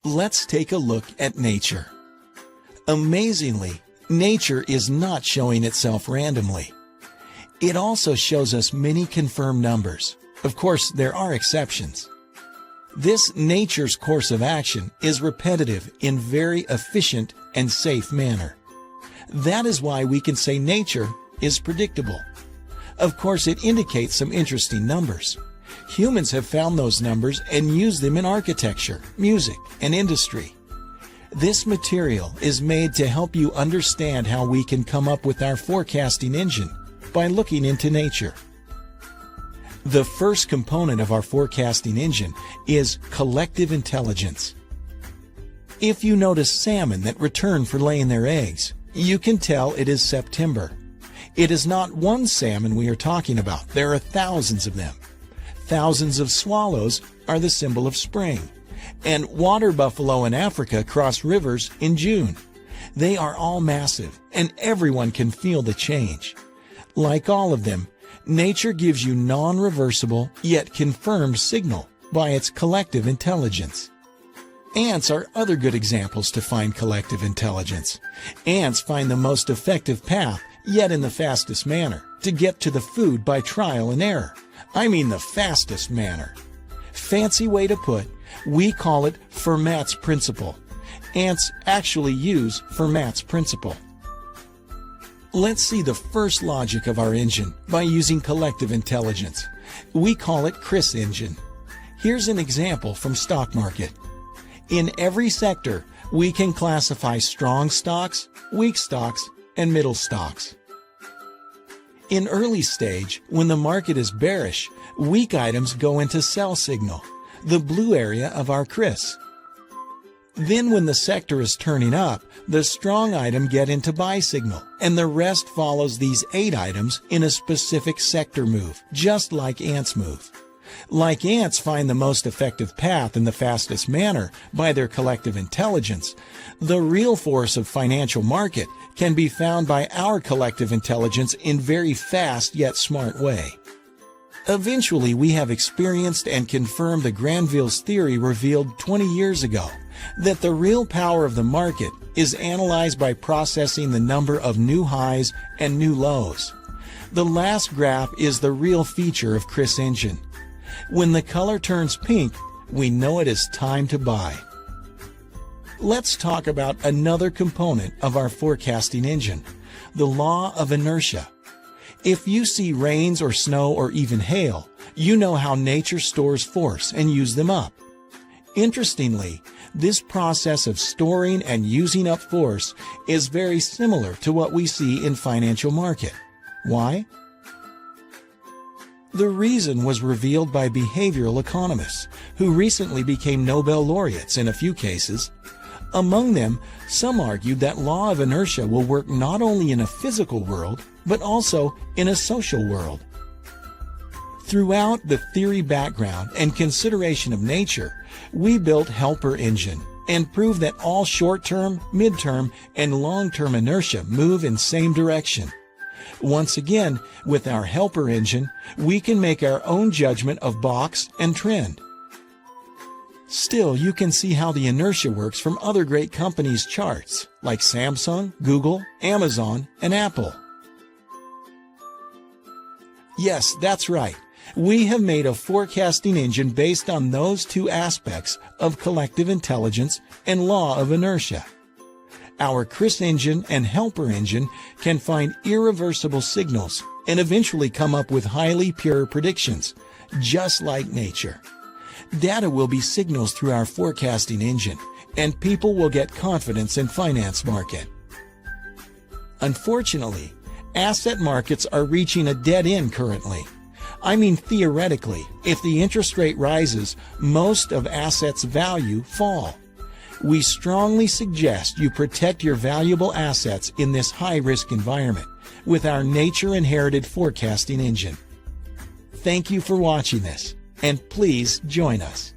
Let's take a look at nature. Amazingly, nature is not showing itself randomly. It also shows us many confirmed numbers. Of course, there are exceptions. This nature's course of action is repetitive in very efficient and safe manner. That is why we can say nature is predictable. Of course, it indicates some interesting numbers. Humans have found those numbers and used them in architecture, music, and industry. This material is made to help you understand how we can come up with our forecasting engine by looking into nature. The first component of our forecasting engine is collective intelligence. If you notice salmon that return for laying their eggs, you can tell it is September. It is not one salmon we are talking about. There are thousands of them. Thousands of swallows are the symbol of spring. And water buffalo in Africa cross rivers in June. They are all massive, and everyone can feel the change. Like all of them, nature gives you non-reversible yet confirmed signal by its collective intelligence. Ants are other good examples to find collective intelligence. Ants find the most effective path, yet in the fastest manner, to get to the food by trial and error. I mean the fastest manner. Fancy way to put, we call it Fermat's principle. Ants actually use Fermat's principle. Let's see the first logic of our engine by using collective intelligence. We call it Chris engine. Here's an example from stock market. In every sector, we can classify strong stocks, weak stocks, and middle stocks. In early stage, when the market is bearish, weak items go into sell signal, the blue area of our Chris. Then when the sector is turning up, the strong item get into buy signal, and the rest follows these 8 items in a specific sector move, just like ants move. Like ants find the most effective path in the fastest manner by their collective intelligence, the real force of financial market can be found by our collective intelligence in very fast yet smart way. Eventually, we have experienced and confirmed the Granville's theory revealed 20 years ago, that the real power of the market is analyzed by processing the number of new highs and new lows. The last graph is the real feature of Chris engine. When the color turns pink, we know it is time to buy. Let's talk about another component of our forecasting engine, the law of inertia. If you see rains or snow or even hail, you know how nature stores force and uses them up. Interestingly, this process of storing and using up force is very similar to what we see in financial market. Why? The reason was revealed by behavioral economists, who recently became Nobel laureates in a few cases. Among them, some argued that law of inertia will work not only in a physical world, but also in a social world. Throughout the theory background and consideration of nature, we built Helper Engine and proved that all short-term, mid-term, and long-term inertia move in same direction. Once again, with our Helper Engine, we can make our own judgment of box and trend. Still, you can see how the inertia works from other great companies' charts, like Samsung, Google, Amazon, and Apple. Yes, that's right. We have made a forecasting engine based on those two aspects of collective intelligence and law of inertia. Our Chris engine and Helper engine can find irreversible signals and eventually come up with highly pure predictions, just like nature. Data will be signals through our forecasting engine, and people will get confidence in finance market. Unfortunately, asset markets are reaching a dead end currently. I mean, theoretically, if the interest rate rises, most of assets' value fall. We strongly suggest you protect your valuable assets in this high-risk environment with our nature-inherited forecasting engine. Thank you for watching this, and please join us.